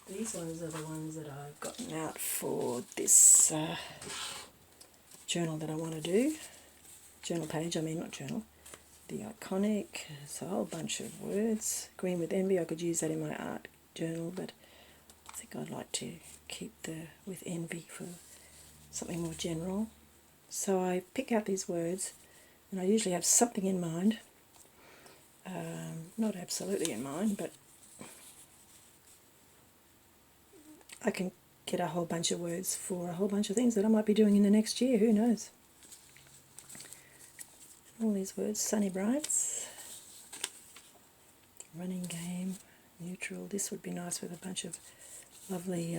These ones are the ones that I've gotten out for this journal that I want to do. Journal page, I mean, not journal. The iconic, it's a whole bunch of words. Green with envy, I could use that in my art journal, but I think I'd like to keep the with envy for something more general. So I pick out these words, and I usually have something in mind. Not absolutely in mind, but I can get a whole bunch of words for a whole bunch of things that I might be doing in the next year, who knows. All these words, sunny brights, running game, neutral. This would be nice with a bunch of lovely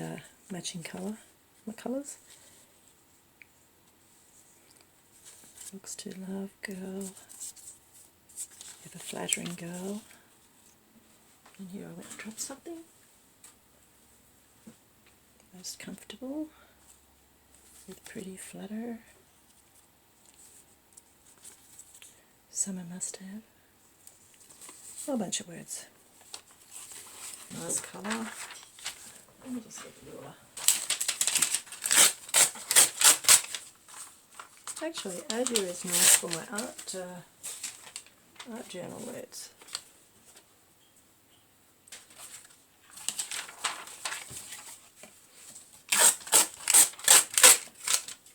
matching colours. Looks to love, girl, ever flattering girl. And here I went to drop something. Most comfortable, with pretty flutter. Summer must have. A whole bunch of words. Nice colour. Let me just get the ruler. Actually, azure is nice for my art journal words.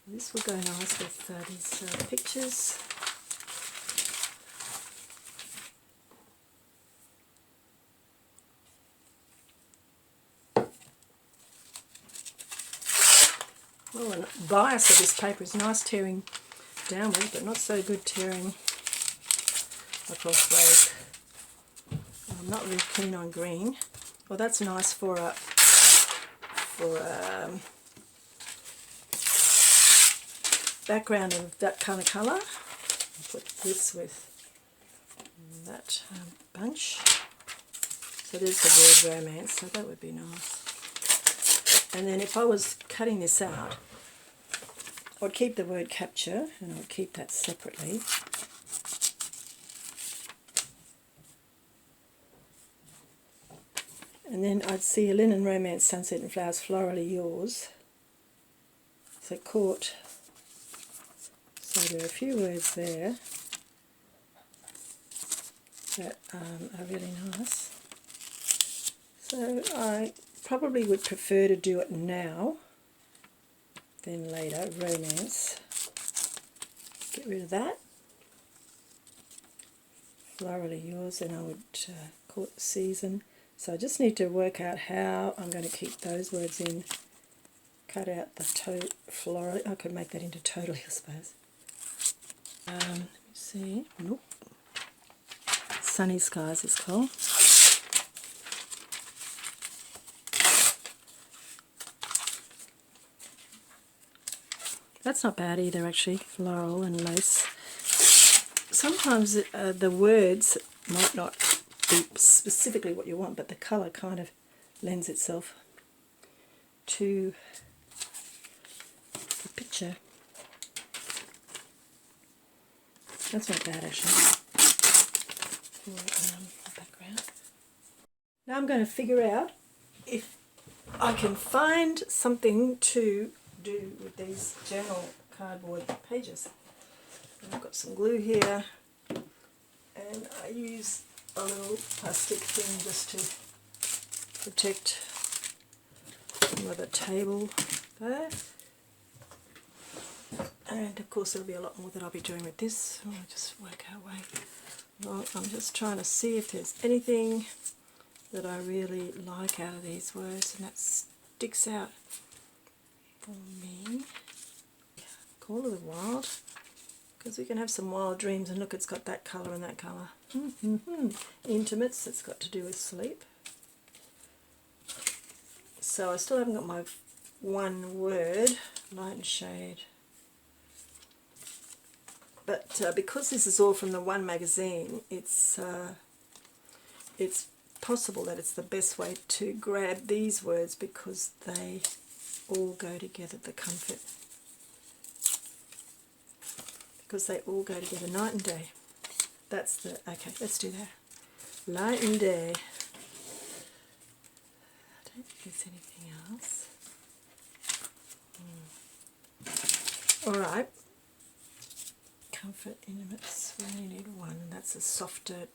This will go nice with these pictures. Well, the bias of this paper is nice tearing downward, but not so good tearing across those. I'm not really keen on green. Well, that's nice for a background of that kind of colour. I'll put this with that bunch. So there's the word romance, so that would be nice. And then if I was cutting this out, I'd keep the word capture, and I would keep that separately. And then I'd see a linen romance, sunset and flowers, florally yours. So court. So there are a few words there that are really nice. So I probably would prefer to do it now than later. Romance. Get rid of that. Florally yours, and I would court the season. So I just need to work out how I'm going to keep those words in. Cut out the florally. I could make that into totally, I suppose. Let me see. Nope. Sunny Skies is called. That's not bad either, actually. Floral and lace. Sometimes the words might not be specifically what you want, but the colour kind of lends itself to the picture. That's not bad, actually. For background. Now I'm going to figure out if I can find something to do with these journal cardboard pages. And I've got some glue here, and I use a little plastic thing just to protect some of the table there. And of course there'll be a lot more that I'll be doing with this. I'll just work our way. Well, I'm just trying to see if there's anything that I really like out of these words and that sticks out for me. Call of the Wild, because we can have some wild dreams, and look, it's got that colour and that colour. Intimates, it's got to do with sleep. So I still haven't got my one word, light and shade. But because this is all from the one magazine, it's possible that it's the best way to grab these words because they all go together, the comfort. Because they all go together, night and day. That's the, okay, let's do that. Light and day. don't think there's anything else. Alright, Comfort Intimates, we only need one, and that's a softer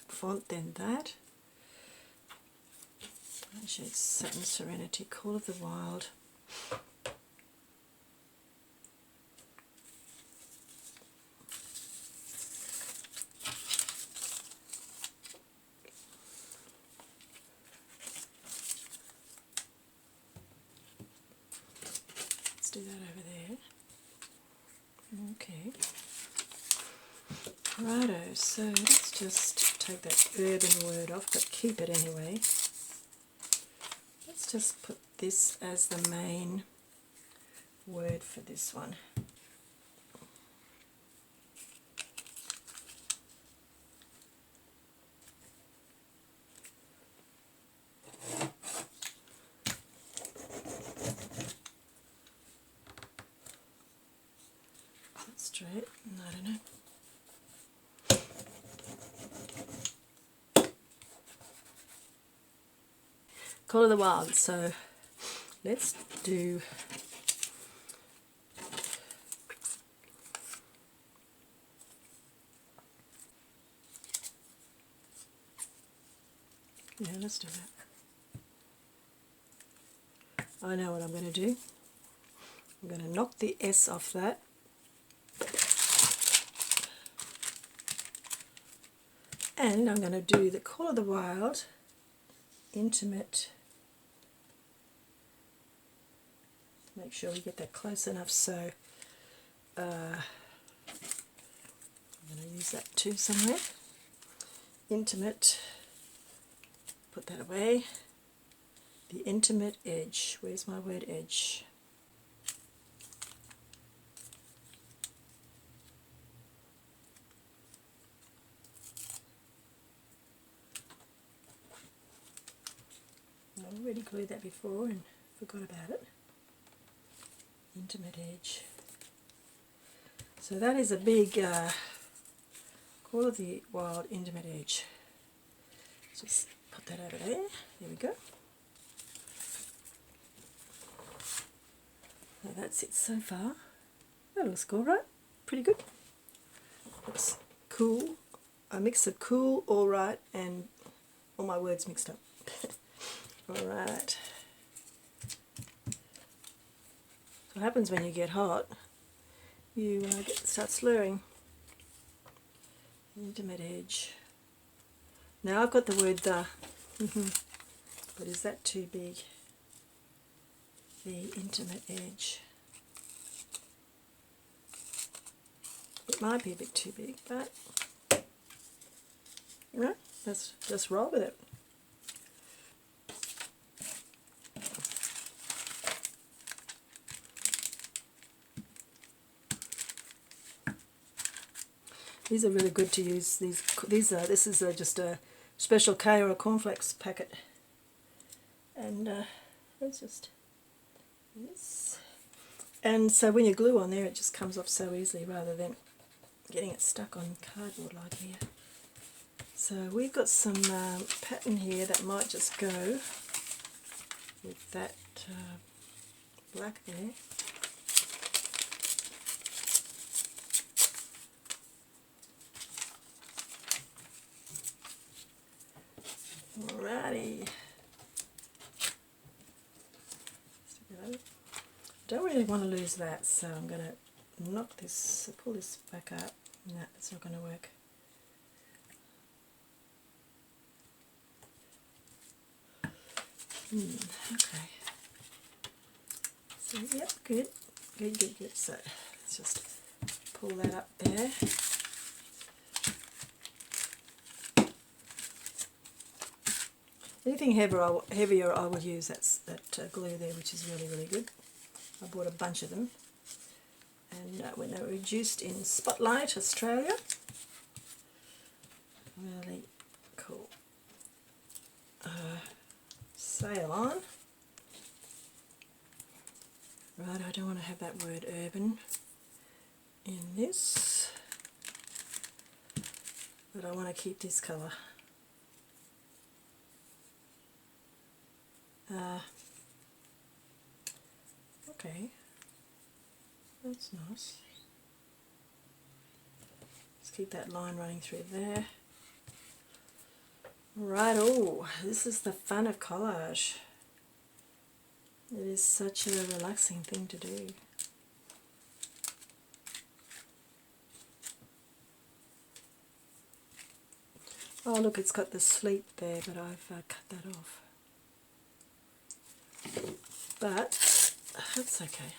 font than that. Actually, it's Satin Serenity, Call of the Wild. Let's do that over there. Okay. Righto, so let's just take that urban word off, but keep it anyway. Let's just put this as the main word for this one. Substrate, I don't know. Call of the Wild, so let's do let's do that. I know what I'm going to do. I'm going to knock the S off that. And I'm going to do the Call of the Wild Intimate. Make sure we get that close enough, so I'm going to use that too somewhere. Intimate, put that away. The Intimate Edge, where's my word edge? I already glued that before and forgot about it. Intimate Edge. So that is a big Call of the Wild Intimate Edge. Just put that over there. There we go. So that's it so far. That looks cool, right? Pretty good. Looks cool. A mix of cool, alright, and all my words mixed up. Alright. What happens when you get hot? You start slurring. Intimate Edge. Now I've got the word the, but is that too big? The Intimate Edge. It might be a bit too big, but you know, let's just roll with it. These are really good to use. This is just a Special K or a cornflakes packet, and it's just this. And so when you glue on there, it just comes off so easily rather than getting it stuck on cardboard like here. So we've got some pattern here that might just go with that black there. Alrighty. Don't really want to lose that, so I'm going to knock this, pull this back up. No, it's not going to work. Okay. So, yep, good. Good. So, let's just pull that up there. Anything heavier I will use that glue there, which is really good. I bought a bunch of them, and when they were reduced in Spotlight, Australia. Really cool. Sale on. Right, I don't want to have that word urban in this, but I want to keep this colour. Okay, that's nice. Let's keep that line running through there. Right, oh, this is the fun of collage. It is such a relaxing thing to do. Oh look, it's got the sleep there, but I've cut that off. But that's okay.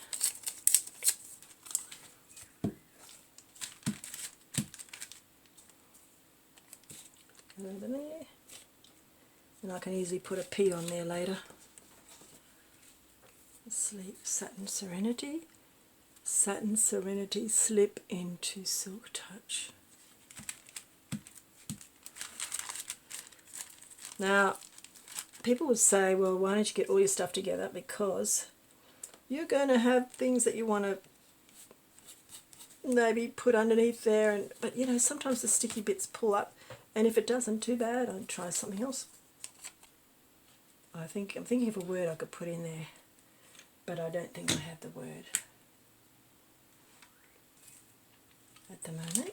Over there. And I can easily put a P on there later. Sleep, Satin Serenity. Satin Serenity, slip into Silk Touch. Now, people would say, well, why don't you get all your stuff together? Because you're going to have things that you want to maybe put underneath there, but you know, sometimes the sticky bits pull up, and if it doesn't, too bad, I'd try something else. I'm thinking of a word I could put in there, but I don't think I have the word at the moment.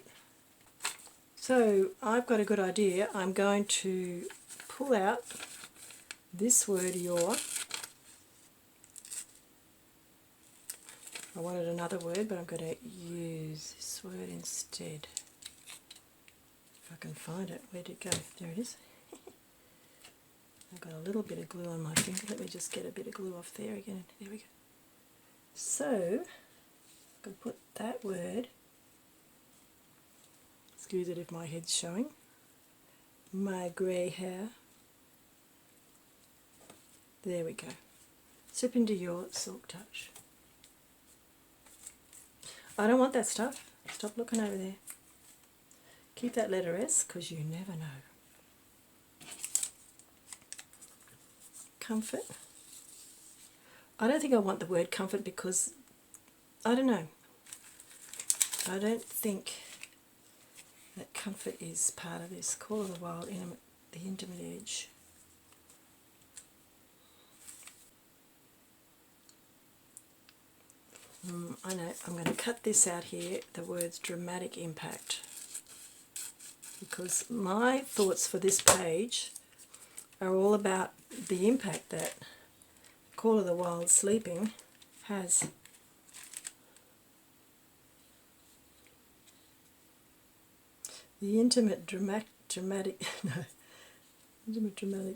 So I've got a good idea. I'm going to pull out this word your. I wanted another word, but I'm going to use this word instead. If I can find it. Where'd it go? There it is. I've got a little bit of glue on my finger. Let me just get a bit of glue off there again. There we go. So, I can put that word, excuse it if my head's showing, my grey hair. There we go. Slip into your Silk Touch. I don't want that stuff. Stop looking over there. Keep that letter S, because you never know. Comfort. I don't think I want the word comfort because, I don't know. I don't think that comfort is part of this. Call of the Wild, the intimate edge. I know, I'm going to cut this out here, the words dramatic impact. Because my thoughts for this page are all about the impact that Call of the Wild Sleeping has. The intimate dramatic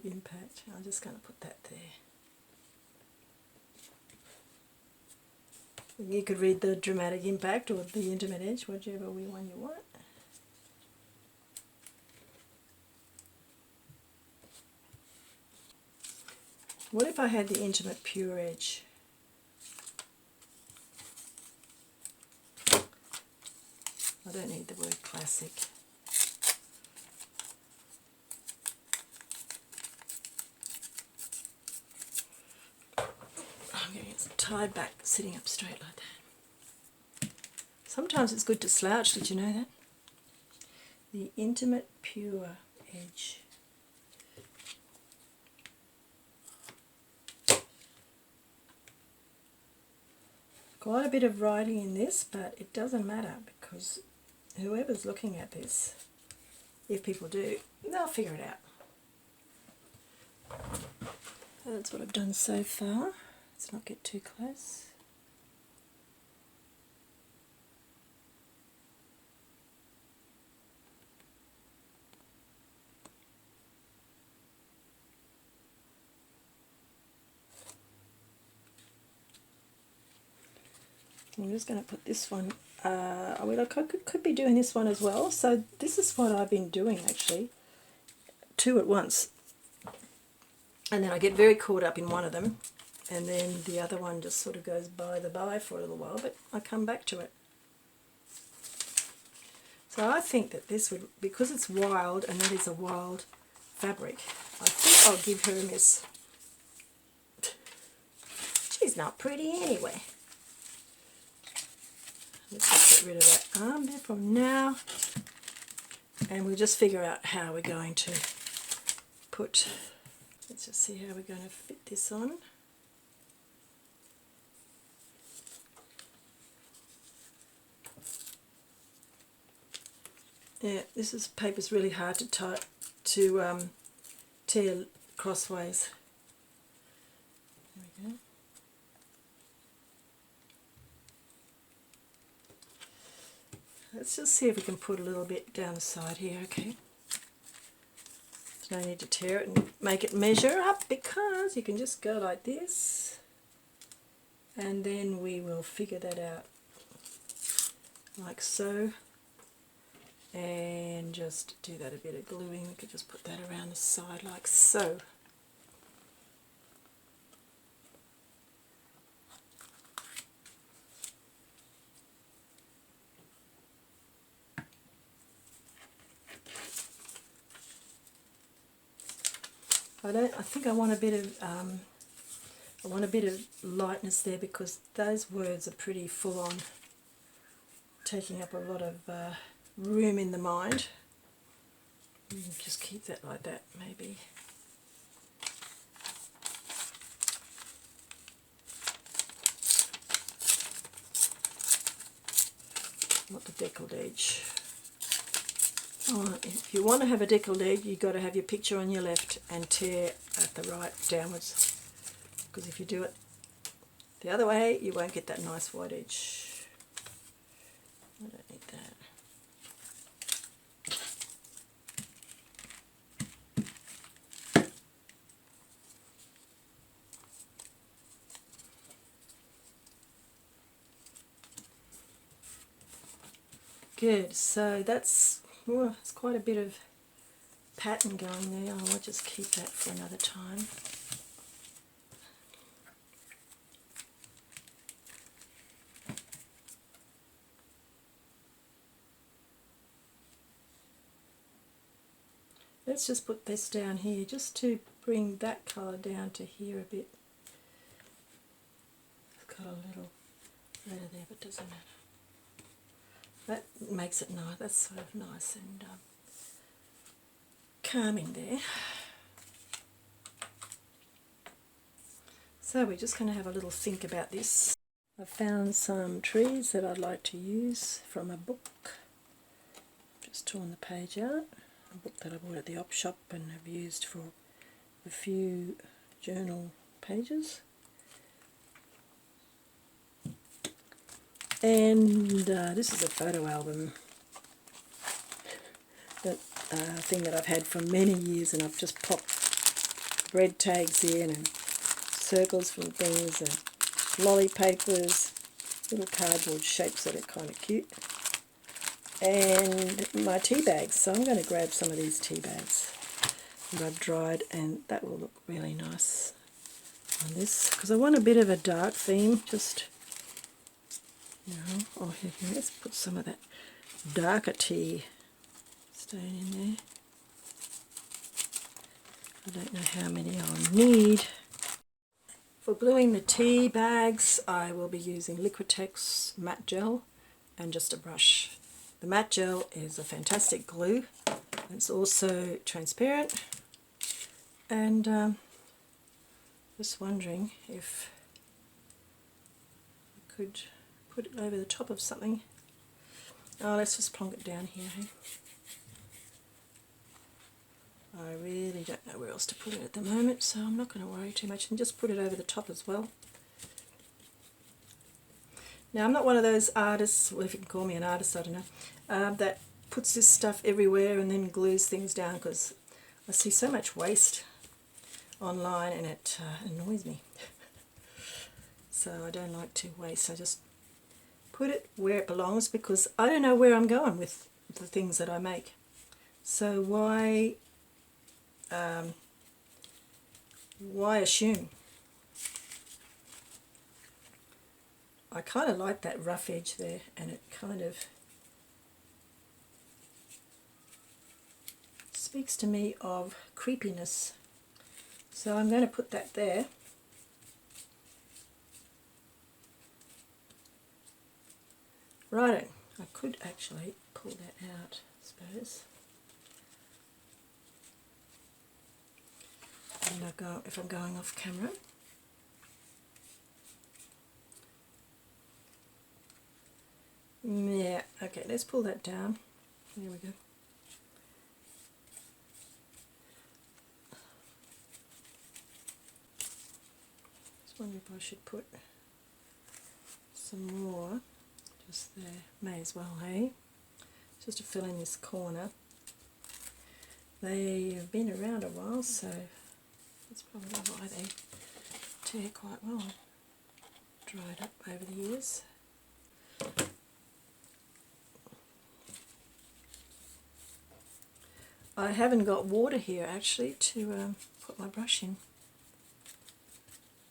impact. I'm just going to put that there. You could read the dramatic impact or the intimate edge, whichever one you want. What if I had the intimate pure edge? I don't need the word classic. I'm getting it tied back, sitting up straight like that. Sometimes it's good to slouch, did you know that? The intimate pure edge. Quite a bit of writing in this, but it doesn't matter because whoever's looking at this, if people do, they'll figure it out. That's what I've done so far. Let's not get too close. I'm just going to put this one, I could be doing this one as well, so this is what I've been doing actually, 2 at once, and then I get very caught up in one of them, and then the other one just sort of goes by the by for a little while, but I come back to it. So I think that this would, because it's wild, and that is a wild fabric, I think I'll give her a miss. She's not pretty anyway. Let's just get rid of that arm there from now, and we'll just figure out how we're going to put Let's just see how we're going to fit this on. Yeah, paper's really hard to tear crossways. There we go. Let's just see if we can put a little bit down the side here, okay? There's no need to tear it and make it measure up, because you can just go like this and then we will figure that out like so, and just do that a bit of gluing. We could just put that around the side like so. I think I want a bit of lightness there, because those words are pretty full on, taking up a lot of room in the mind. Just keep that like that, maybe. Not the deckled edge. Oh, if you want to have a deckled edge, you've got to have your picture on your left and tear at the right downwards, because if you do it the other way, you won't get that nice white edge. I don't need that. Good, so that's it's quite a bit of pattern going there. I'll just keep that for another time. Let's just put this down here, just to bring that colour down to here a bit. It's got a little red there, but doesn't matter. That makes it nice. That's sort of nice and calming there. So we're just going to have a little think about this. I found some trees that I'd like to use from a book. Just torn the page out. A book that I bought at the op shop and have used for a few journal pages. And this is a photo album thing that I've had for many years, and I've just popped red tags in and circles from things and lolly papers, little cardboard shapes that are kind of cute, and my tea bags. So I'm going to grab some of these tea bags that I've dried, and that will look really nice on this, because I want a bit of a dark theme, just, you know. Oh, here, let's put some of that darker tea stain in there. I don't know how many I'll need. For gluing the tea bags, I will be using Liquitex matte gel and just a brush. The matte gel is a fantastic glue. It's also transparent, and just wondering if I could put it over the top of something. Oh, let's just plonk it down here. Hey? I really don't know where else to put it at the moment, so I'm not going to worry too much, and just put it over the top as well. Now, I'm not one of those artists, well, if you can call me an artist, I don't know, that puts this stuff everywhere and then glues things down, because I see so much waste online and it annoys me. So I don't like to waste. I just put it where it belongs, because I don't know where I'm going with the things that I make. So why assume? I kind of like that rough edge there, and it kind of speaks to me of creepiness. So I'm going to put that there. Righto, I could actually pull that out, I suppose. if I'm going off camera. Yeah, okay, let's pull that down. There we go. Just wondering if I should put some more just there. May as well, hey? Just to fill in this corner. They've been around a while, so that's probably why they tear quite well. Dried up over the years. I haven't got water here actually to put my brush in,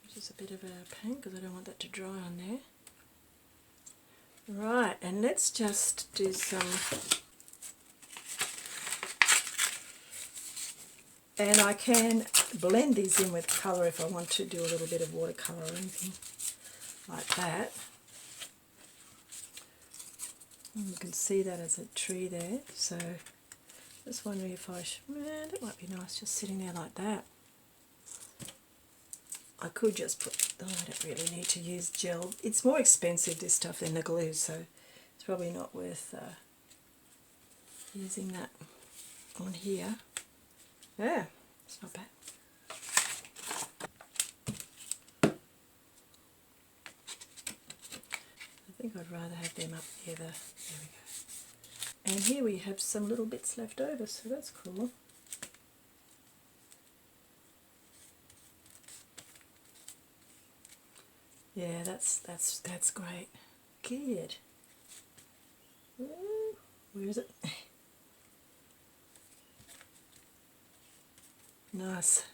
which is a bit of a pain because I don't want that to dry on there. Right, and let's just do some, and I can blend these in with colour if I want to do a little bit of watercolour or anything like that. And you can see that as a tree there, so just wondering if I should, that might be nice just sitting there like that. I could just put, oh, I don't really need to use gel. It's more expensive, this stuff, than the glue, so it's probably not worth using that on here. Yeah, it's not bad. I think I'd rather have them up here. There we go. And here we have some little bits left over, so that's cool. Yeah, that's great. Good. Ooh, where is it? Nice.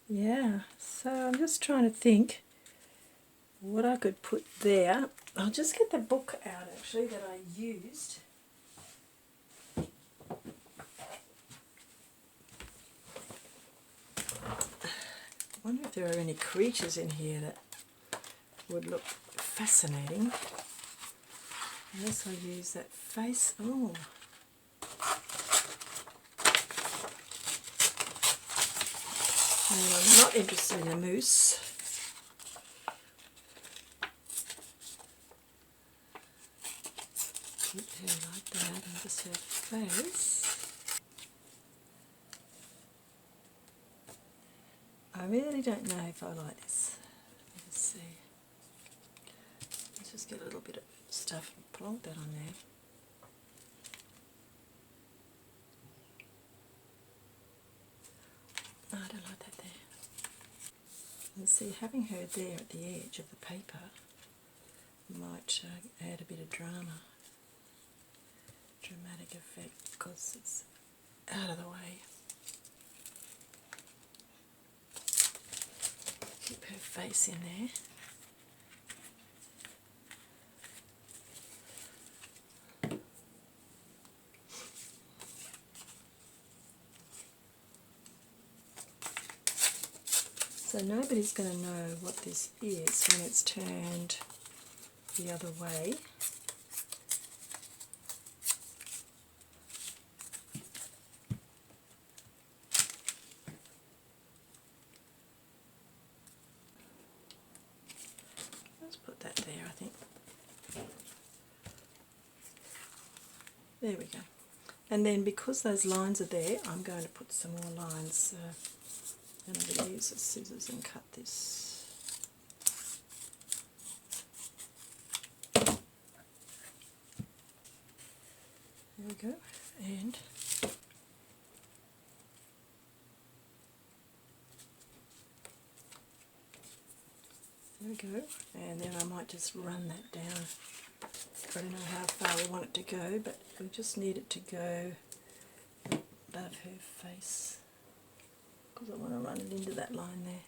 Yeah, so I'm just trying to think what I could put there. I'll just get the book out actually that I used. I wonder if there are any creatures in here that would look fascinating. Unless I use that face. Oh. And I'm not interested in the moose. Keep her like that and just her face. I really don't know if I like this. Let's see. Let's just get a little bit of stuff and plonk that on there. No, I don't like that there. And see, having her there at the edge of the paper might add a bit of dramatic effect because it's out of the way. Keep her face in there. So nobody's going to know what this is when it's turned the other way. Let's put that there, I think. There we go. And then because those lines are there, I'm going to put some more lines. And I'm going to use the scissors and cut this. There we go. And there we go. And then I might just run that down. I don't know how far we want it to go, but we just need it to go above her face, because I want to run it into that line there.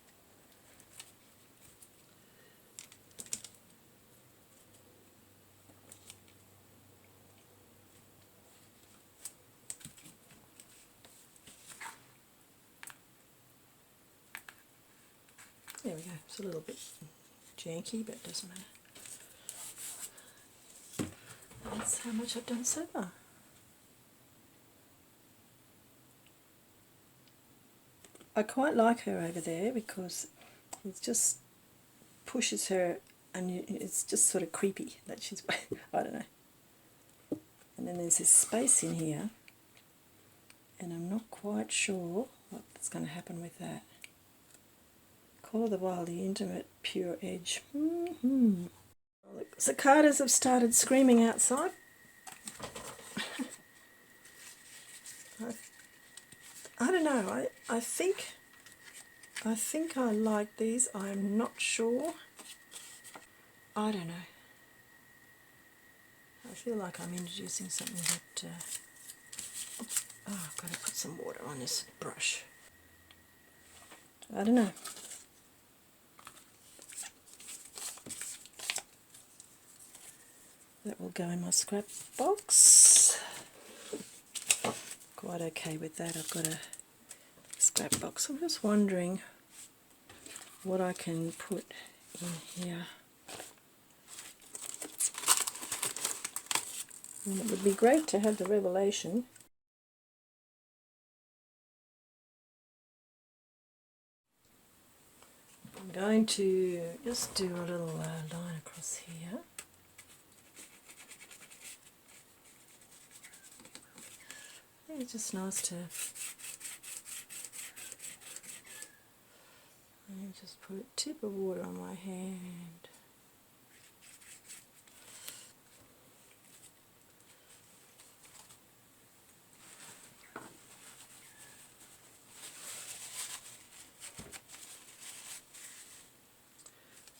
There we go. It's a little bit janky, but it doesn't matter. That's how much I've done so far. I quite like her over there because it just pushes her, and it's just sort of creepy that she's, I don't know. And then there's this space in here, and I'm not quite sure what's going to happen with that. Call of the Wild, the intimate, pure edge. Look, cicadas have started screaming outside. I don't know. I think I like these. I'm not sure. I don't know. I feel like I'm introducing something that. Oh, I've got to put some water on this brush. I don't know. That will go in my scrap box. Quite okay with that. I've got a scrap box. I'm just wondering what I can put in here. And it would be great to have the revelation. I'm going to just do a little line across here. I think it's just nice to just put a tip of water on my hand.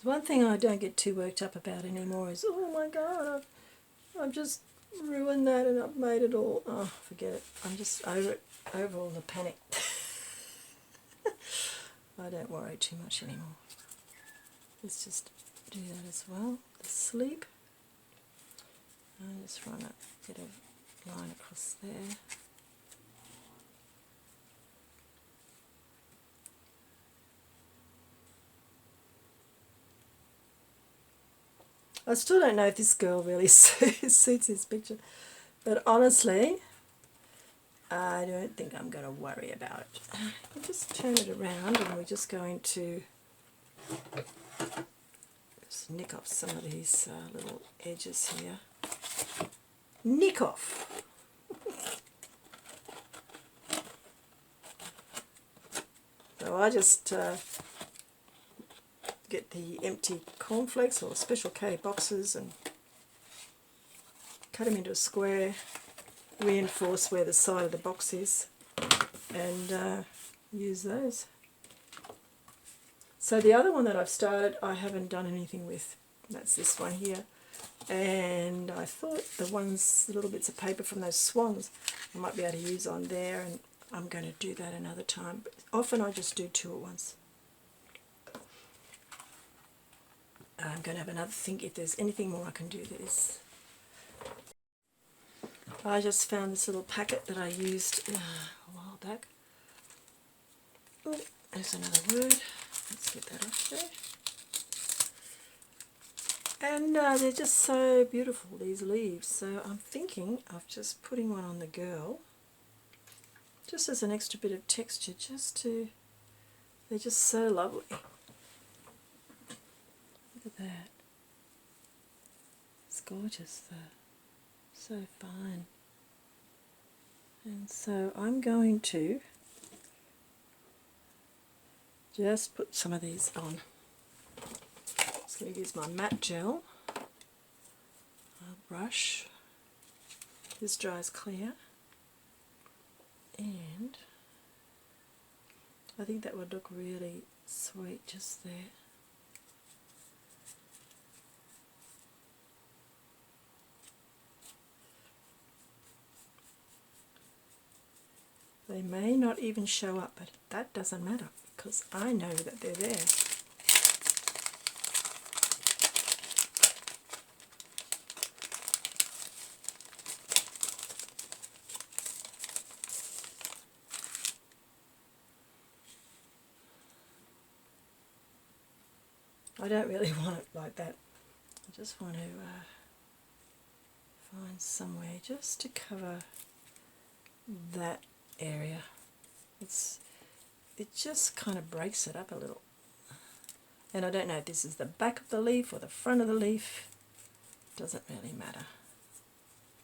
One thing I don't get too worked up about anymore is, oh my god, I've just ruined that and I've made it all. Oh, forget it. I'm just over it, over all the panic. I don't worry too much anymore. Let's just do that as well. The sleep. And just run a bit of line across there. I still don't know if this girl really suits this picture, but honestly, I don't think I'm going to worry about it. We'll just turn it around and we're just going to just nick off some of these little edges here. Nick off! So I just get the empty cornflakes or Special K boxes and cut them into a square, reinforce where the side of the box is, and use those. So the other one that I've started, I haven't done anything with. That's this one here. And I thought the little bits of paper from those swans, I might be able to use on there, and I'm going to do that another time. But often I just do two at once. I'm going to have another think if there's anything more I can do with this. I just found this little packet that I used a while back. Oh, there's another word. Let's get that off there. And they're just so beautiful, these leaves. So I'm thinking of just putting one on the girl, just as an extra bit of texture, they're just so lovely. Look at that. It's gorgeous though. So fine. And so I'm going to just put some of these on. I'm just going to use my matte gel brush. This dries clear. And I think that would look really sweet just there. They may not even show up, but that doesn't matter because I know that they're there. I don't really want it like that. I just want to find somewhere just to cover that area. It just kind of breaks it up a little. And I don't know if this is the back of the leaf or the front of the leaf. Doesn't really matter.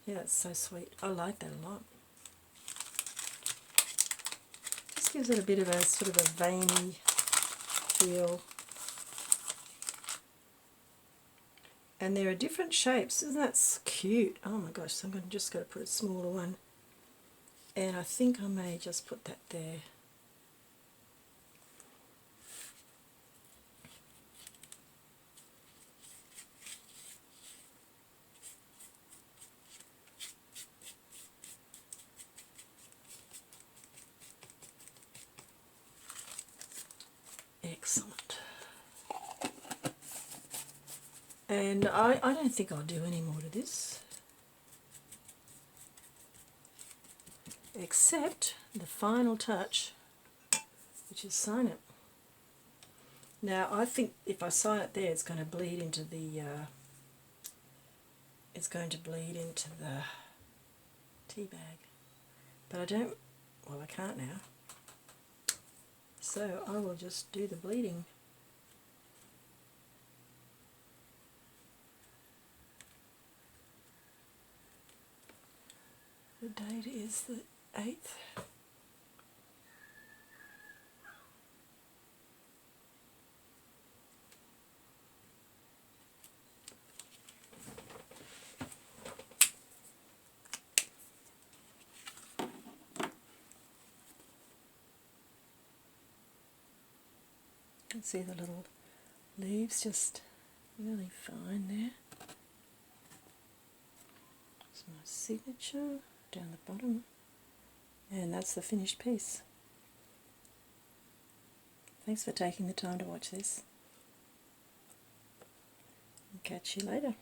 Yeah, that's so sweet. I like that a lot. Just gives it a bit of a sort of a veiny feel. And there are different shapes. Isn't that cute? Oh my gosh, so I'm just going to put a smaller one. And I think I may just put that there. Excellent. And I don't think I'll do any more to this, except the final touch, which is sign it. Now I think if I sign it there, it's going to bleed into the tea bag. But I don't. Well, I can't now. So I will just do the bleeding. The date is the 8th. You can see the little leaves just really fine there. That's my signature down the bottom, and that's the finished piece. Thanks for taking the time to watch this. Catch you later.